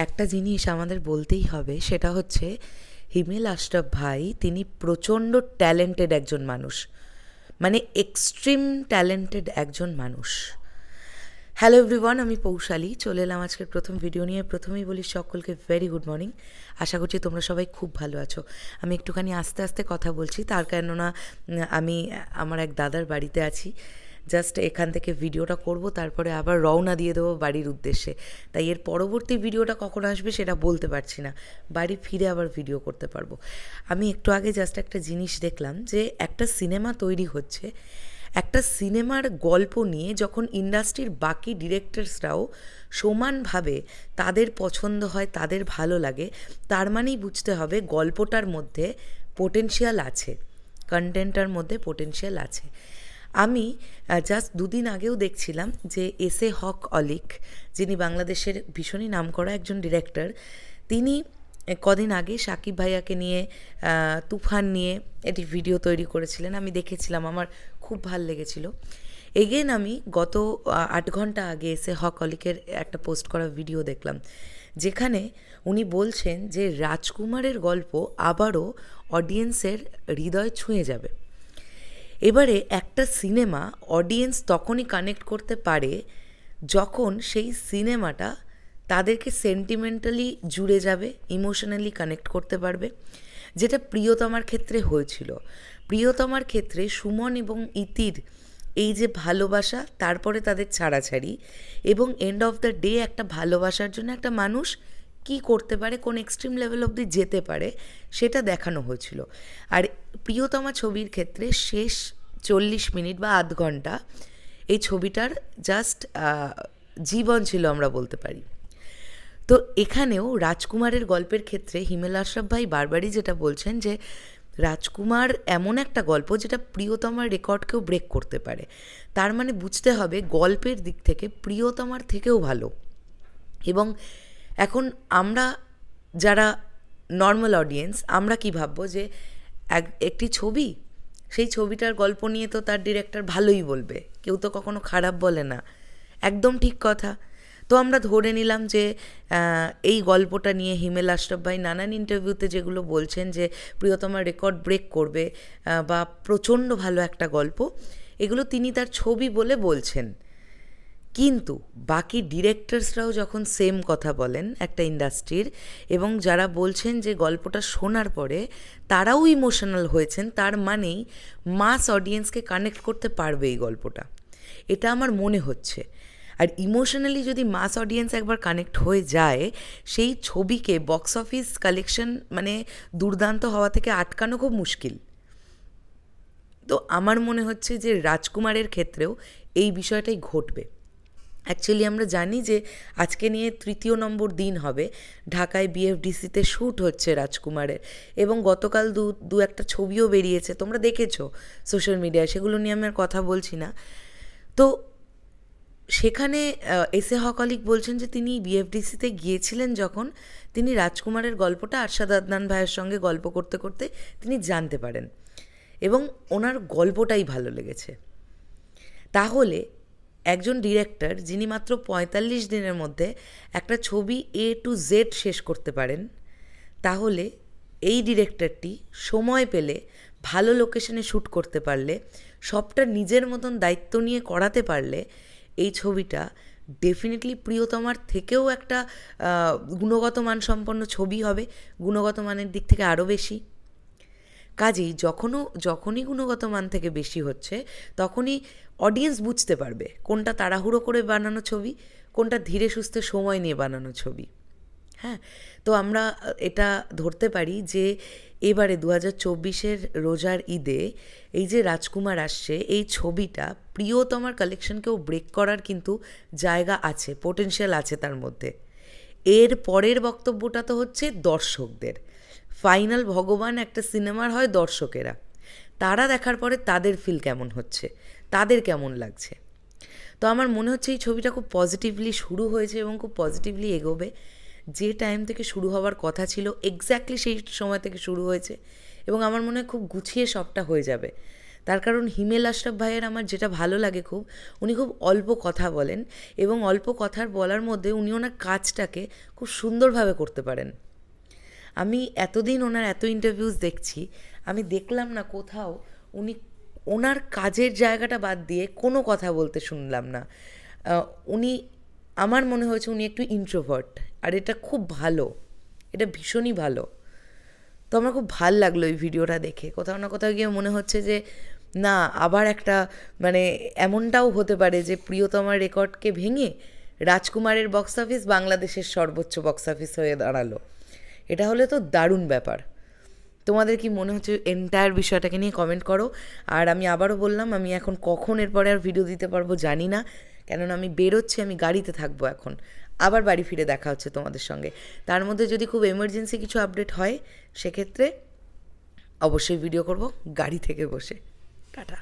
একটা জিনিস আমাদের বলতেই হবে, সেটা হচ্ছে হিমেল আশরাফ ভাই তিনি প্রচণ্ড ট্যালেন্টেড একজন মানুষ, মানে এক্সট্রিম ট্যালেন্টেড একজন মানুষ। হ্যালো এভরিওয়ান, আমি পৌশালী চলে এলাম আজকের প্রথম ভিডিও নিয়ে। প্রথমেই বলি সকলকে ভেরি গুড মর্নিং। আশা করছি তোমরা সবাই খুব ভালো আছো। আমি একটুখানি আস্তে আস্তে কথা বলছি, তার কেননা আমি আমার এক দাদার বাড়িতে আছি। জাস্ট এখান থেকে ভিডিওটা করব, তারপরে আবার রওনা দিয়ে দেবো বাড়ির উদ্দেশ্যে। তাই এর পরবর্তী ভিডিওটা কখন আসবে সেটা বলতে পারছি না, বাড়ি ফিরে আবার ভিডিও করতে পারবো। আমি একটু আগে জাস্ট একটা জিনিস দেখলাম যে একটা সিনেমা তৈরি হচ্ছে। একটা সিনেমার গল্প নিয়ে যখন ইন্ডাস্ট্রির বাকি ডিরেক্টরসরাও সমানভাবে তাদের পছন্দ হয়, তাদের ভালো লাগে, তার মানেই বুঝতে হবে গল্পটার মধ্যে পোটেনশিয়াল আছে, কন্টেন্টটার মধ্যে পোটেনশিয়াল আছে। আমি জাস্ট দুদিন আগেও দেখছিলাম যে এস এ হক অলিক, যিনি বাংলাদেশের ভীষণই নামকরা একজন ডিরেক্টর, তিনি কদিন আগে সাকিব ভাইয়াকে নিয়ে তুফান নিয়ে একটি ভিডিও তৈরি করেছিলেন। আমি দেখেছিলাম, আমার খুব ভাল লেগেছিল। এগেন আমি গত 8 ঘন্টা আগে এসে হক অলিকের একটা পোস্ট করা ভিডিও দেখলাম, যেখানে উনি বলছেন যে রাজকুমারের গল্প আবারও অডিয়েন্সের হৃদয় ছুঁয়ে যাবে। এবারে একটা সিনেমা অডিয়েন্স তখনই কানেক্ট করতে পারে যখন সেই সিনেমাটা তাদেরকে সেন্টিমেন্টালি জুড়ে যাবে, ইমোশনালি কানেক্ট করতে পারবে, যেটা প্রিয়তমার ক্ষেত্রে হয়েছিল। প্রিয়তমার ক্ষেত্রে সুমন এবং ইতির এই যে ভালোবাসা, তারপরে তাদের ছাড়াছাড়ি, এবং এন্ড অফ দ্য ডে একটা ভালোবাসার জন্য একটা মানুষ কি করতে পারে, কোন এক্সট্রিম লেভেল অবধি যেতে পারে, সেটা দেখানো হয়েছিল। আর প্রিয়তমা ছবির ক্ষেত্রে শেষ 40 মিনিট বা আধ ঘন্টা এই ছবিটার জাস্ট জীবন ছিল, আমরা বলতে পারি। তো এখানেও রাজকুমারের গল্পের ক্ষেত্রে হিমেল আশরাফ ভাই বারবারই যেটা বলছেন যে রাজকুমার এমন একটা গল্প যেটা প্রিয়তমার রেকর্ডকেও ব্রেক করতে পারে। তার মানে বুঝতে হবে গল্পের দিক থেকে প্রিয়তমার থেকেও ভালো। এবং এখন আমরা যারা নর্মাল অডিয়েন্স, আমরা কি ভাববো যে একটি ছবি, সেই ছবিটার গল্প নিয়ে তো তার ডিরেক্টর ভালোই বলবে, কেউ তো কখনো খারাপ বলে না। একদম ঠিক কথা। তো আমরা ধরে নিলাম যে এই গল্পটা নিয়ে হিমেল আশরাফ ভাই নানান ইন্টারভিউতে যেগুলো বলছেন যে প্রিয়তমার রেকর্ড ব্রেক করবে বা প্রচণ্ড ভালো একটা গল্প, এগুলো তিনি তার ছবি বলে বলছেন। কিন্তু বাকি ডিরেক্টরসরাও যখন সেম কথা বলেন একটা ইন্ডাস্ট্রির, এবং যারা বলছেন যে গল্পটা শোনার পরে তারাও ইমোশনাল হয়েছেন, তার মানেই মাস অডিয়েন্সকে কানেক্ট করতে পারবে এই গল্পটা, এটা আমার মনে হচ্ছে। আর ইমোশনালি যদি মাস অডিয়েন্স একবার কানেক্ট হয়ে যায়, সেই ছবিকে বক্স অফিস কালেকশন মানে দুর্দান্ত হওয়া থেকে আটকানো খুব মুশকিল। তো আমার মনে হচ্ছে যে রাজকুমারের ক্ষেত্রেও এই বিষয়টাই ঘটবে। অ্যাকচুয়ালি আমরা জানি যে আজকে নিয়ে 3 নম্বর দিন হবে, ঢাকায় বিএফডিসিতে শ্যুট হচ্ছে রাজকুমারের, এবং গতকাল দু একটা ছবিও বেরিয়েছে, তোমরা দেখেছো সোশ্যাল মিডিয়ায়, সেগুলো নিয়ে আমি আর কথা বলছি না। তো সেখানে এস এ হক অলিক বলছেন যে তিনি বিএফডিসিতে গিয়েছিলেন যখন, তিনি রাজকুমারের গল্পটা আরশাদ আদনান ভাইয়ের সঙ্গে গল্প করতে করতে তিনি জানতে পারেন, এবং ওনার গল্পটাই ভালো লেগেছে। তাহলে একজন ডিরেক্টর যিনি মাত্র 45 দিনের মধ্যে একটা ছবি A to Z শেষ করতে পারেন, তাহলে এই ডিরেক্টরটি সময় পেলে, ভালো লোকেশনে শ্যুট করতে পারলে, সবটা নিজের মতন দায়িত্ব নিয়ে করাতে পারলে এই ছবিটা ডেফিনেটলি প্রিয়তমার থেকেও একটা গুণগত মানসম্পন্ন ছবি হবে, গুণগত মানের দিক থেকে আরও বেশি। কাজেই যখনই গুণগত মান থেকে বেশি হচ্ছে, তখনই অডিয়েন্স বুঝতে পারবে কোনটা তাড়াহুড়ো করে বানানো ছবি, কোনটা ধীরে সুস্থে সময় নিয়ে বানানো ছবি। হ্যাঁ, তো আমরা এটা ধরতে পারি যে এবারে 2024-এর রোজার ঈদে এই যে রাজকুমার আসছে, এই ছবিটা প্রিয়তমার কালেকশনকেও ব্রেক করার কিন্তু জায়গা আছে, পোটেনশিয়াল আছে তার মধ্যে। এর পরের বক্তব্যটা তো হচ্ছে দর্শকদের। ফাইনাল ভগবান একটা সিনেমার হয় দর্শকেরা, তারা দেখার পরে তাদের ফিল কেমন হচ্ছে, তাদের কেমন লাগছে। তো আমার মনে হচ্ছে এই ছবিটা খুব পজিটিভলি শুরু হয়েছে এবং খুব পজিটিভলি এগোবে। যে টাইম থেকে শুরু হওয়ার কথা ছিল এক্স্যাক্টলি সেই সময় থেকে শুরু হয়েছে, এবং আমার মনে হয় খুব গুছিয়ে সবটা হয়ে যাবে। তার কারণ হিমেল আশরাফ ভাইয়ের আমার যেটা ভালো লাগে খুব, উনি খুব অল্প কথা বলেন এবং অল্প কথার বলার মধ্যে উনি ওনার কাজটাকে খুব সুন্দরভাবে করতে পারেন। আমি এতদিন ওনার এত ইন্টারভিউজ দেখছি, আমি দেখলাম না কোথাও উনি ওনার কাজের জায়গাটা বাদ দিয়ে কোনো কথা বলতে শুনলাম না। উনি, আমার মনে হয়েছে উনি একটু ইন্ট্রোভার্ট, আর এটা খুব ভালো, এটা ভীষণই ভালো। তো আমার খুব ভাল লাগলো এই ভিডিওটা দেখে। কোথাও না কোথাও গিয়ে মনে হচ্ছে যে না, আবার একটা মানে এমনটাও হতে পারে যে প্রিয়তমার রেকর্ডকে ভেঙে রাজকুমারের বক্স অফিস বাংলাদেশের সর্বোচ্চ বক্স অফিস হয়ে দাঁড়ালো। এটা হলে তো দারুণ ব্যাপার। তোমাদের কি মনে হচ্ছে এন্টায়ার বিষয়টাকে নিয়ে কমেন্ট করো। আর আমি আবারও বললাম, আমি এখন কখন এরপরে আর ভিডিও দিতে পারবো জানি না, কেননা আমি বেরোচ্ছি, আমি গাড়িতে থাকবো এখন। আবার বাড়ি ফিরে দেখা হচ্ছে তোমাদের সঙ্গে। তার মধ্যে যদি খুব এমার্জেন্সি কিছু আপডেট হয় সেক্ষেত্রে অবশ্যই ভিডিও করব গাড়ি থেকে বসে। টাটা।